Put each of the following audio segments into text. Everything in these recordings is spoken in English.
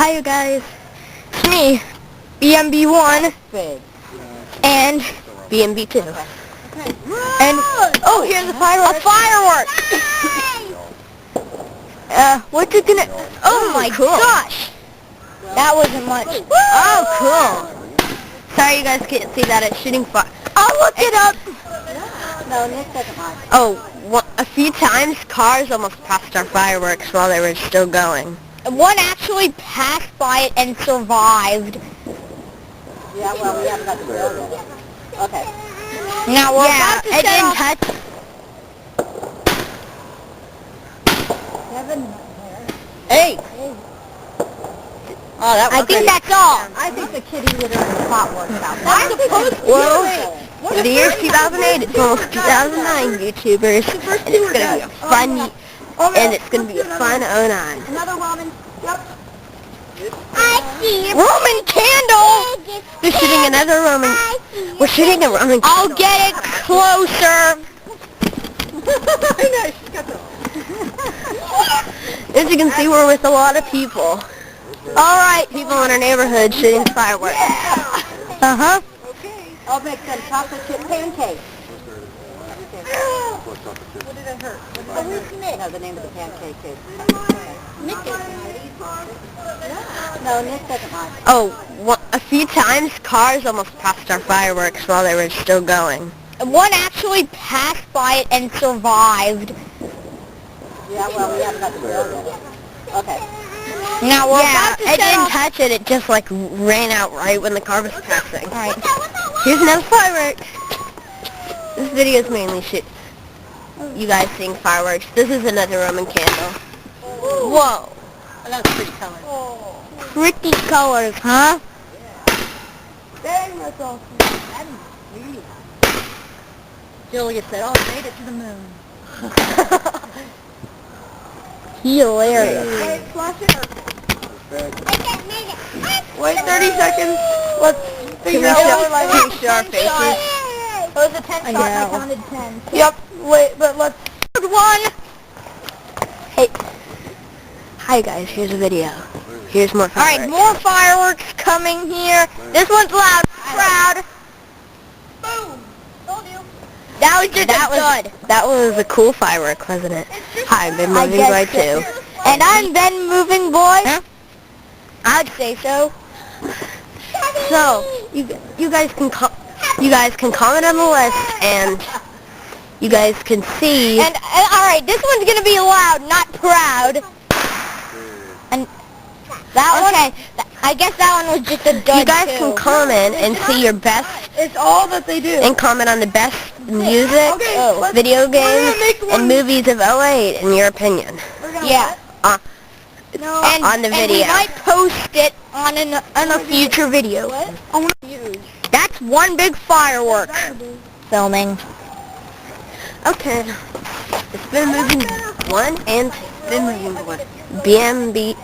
Hi you guys, it's me, BMB1 and BMB2. Okay. And oh, here's a firework. A firework! What's it gonna? Oh my cool. gosh! That wasn't much. Oh, cool. Sorry you guys can't see that. It's shooting fire. I'll look it up. No, Nick doesn't mind. Oh, a few times cars almost passed our fireworks while they were still going. One actually passed by it and survived. Yeah, well, we haven't got to build it. Okay. Now we're about to it set didn't off. touch. Kevin, Hey. Oh, that I think that's all. I think the kitty litter and the pot works out. That's supposed to Whoa. The year's 2008, it's almost 2009, YouTubers. And it's going to be a fun, and it's going to be a fun 09. Another woman. Yep. I see Roman candle. They're shooting another Roman. We're shooting a Roman candle. I'll get it closer. I know, she's got the... As you can see, we're with a lot of people. All right. People in our neighborhood shooting fireworks. Uh-huh. Okay. I'll make some chocolate chip pancakes. What did it hurt? No, the name of the pancake is... Nick No, Nick doesn't mind. Oh, a few times cars almost passed our fireworks while they were still going. One actually passed by it and survived. Yeah, well, we haven't got to build it. Okay. Now we're about to it set didn't off. touch it. It just like ran out right when the car was passing. All right. Here's another firework. This video is mainly you guys seeing fireworks. This is another Roman candle. Whoa. That's pretty color. Pretty colors, huh? Dang, that's awesome. That is sweet. Julia said, oh, I made it to the moon. Hilarious. Wait, flash it. Wait 30 seconds. Let's figure out what we're like. Can we show our faces? It was a 10 shot, I counted 10. Yep. Wait, but let's... One. Hey. Hi guys, here's a video. Here's more All fireworks. right, more fireworks coming here. This one's loud, proud. Boom. Told you. That was just a dud. That was a cool firework, wasn't it? Hi, I'm Ben I Moving guess Boy so. 2. And I'm Ben Moving Boy. Huh? I'd say so. So, you guys can comment on the list, and you guys can see. And all right, this one's gonna be loud, not proud. And that one, I guess that one was just a dud You guys too. can comment and see your best, It's all that they do. and comment on the best music, Okay, video we're games, gonna make one. and movies of 08, in your opinion. Yeah. No. And, on the and we video. might post it on a future video. What? That's one big firework. Filming. Okay. It's been moving one and been moving one. BMB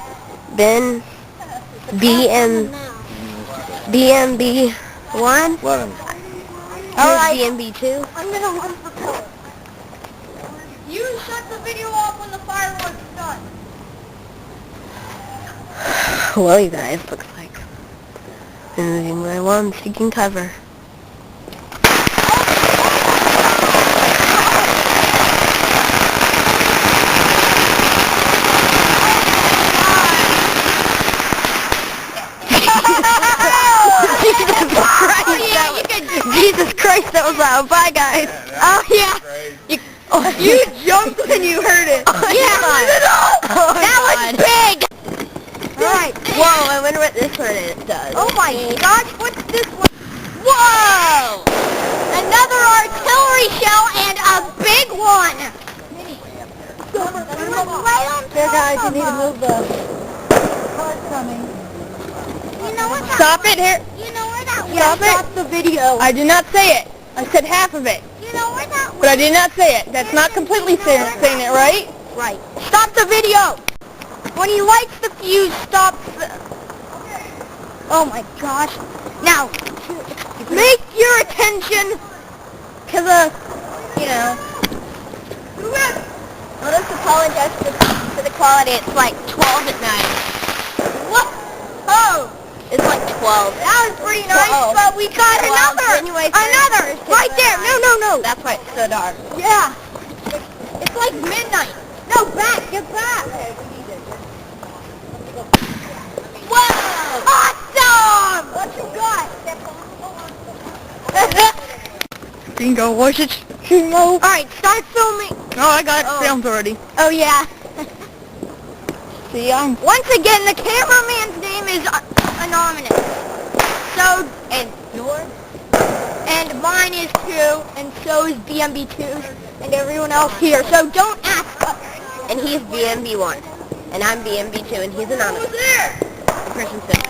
one. 11. Alright. BMB 2. I'm gonna run for cover. You shut the video off when the fireworks are done. Well, you guys, looks like been moving my one seeking cover. Jesus Christ, that was loud. Bye, guys. Oh yeah. You jumped when you heard it. Yeah. That was big. Alright. Whoa, I wonder what this one does. Oh my gosh, what's this one? Whoa! Another artillery shell and a big one. Here, guys, you need to move the car's coming. You know what that Stop it here. You know where that Stop it. Stop the video. I did not say it. I said half of it. You know where that But I did not say it. That's not completely saying it, right? Right. Stop the video. When he lights the fuse, stop. Oh my gosh. Now, make your attention to the, Let us apologize for the quality. It's like 12 at night. what? 12. That was pretty nice, 12. but we got 12 another! January Another! 31st. Right there! No! That's why it's so dark. Yeah! It's like midnight! No, back! Get back! Whoa! Awesome! What you got? Bingo, what's it? Alright, start filming! Oh, I got it filmed already. Oh yeah. See, I'm... Once again, the cameraman's name is anonymous. So, and yours? And mine is too, and so is BMB2, and everyone else here. So don't ask us. And he's BMB1. And I'm BMB2, and he's anonymous. Christensen.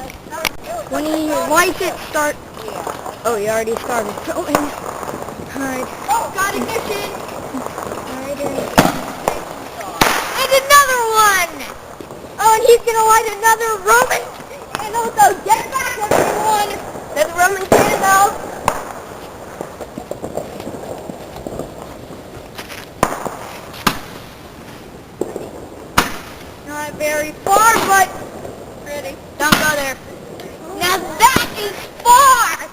When he lights it, start. Oh, you already started filming. Alright. Oh, got ignition. Alright. And another one. Oh, and he's gonna light another Roman candle. So get back, everyone. There's a Roman candle. Not very far, but pretty. Don't go there. Now that is far.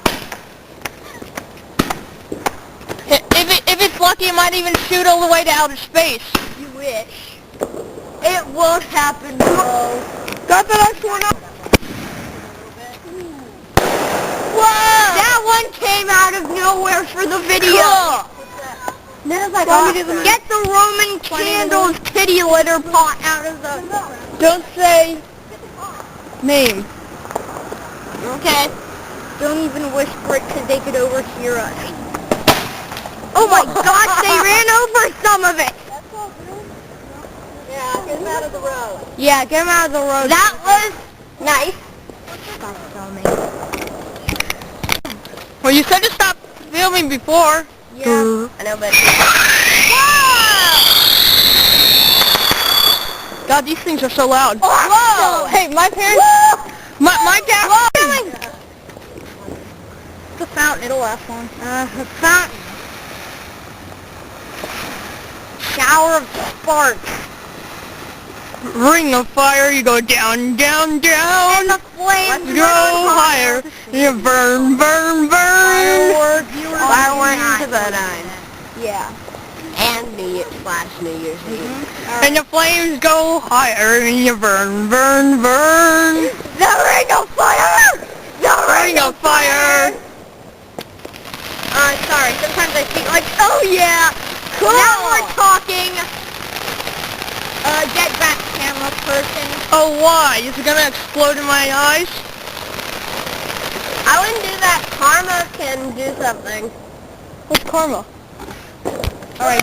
If it's lucky, it might even shoot all the way to outer space. You wish. It won't happen, bro. Got the next one up. Whoa! That one came out of nowhere for the video. Cool. That is like awesome. Get the Roman candles kitty litter pot out of the... Don't say name. Okay. Don't even whisper it because they could overhear us. Oh my gosh, they ran over some of it. Yeah, get him out of the road. Yeah, get them out of the road. That was nice. Stop filming. Well, you said to stop filming before. Yeah. I know, but... God, these things are so loud. Whoa! Hey, my parents... My dad... Whoa! The fountain, it'll last long. The fountain. Shower of sparks. Ring of fire, you go down, down, down. And the flames You go higher. You burn, burn, burn. Fireworks to the nine. Yeah. And New Year / New Year's Eve. And the flames go higher, and you burn, burn, burn. The ring of fire! The Ring of fire. Sorry, sometimes I speak like, oh yeah! Cool! Now we're talking! Get back, camera person. Oh, why? Is it gonna explode in my eyes? I wouldn't do that. Karma can do something. What's karma? Alright.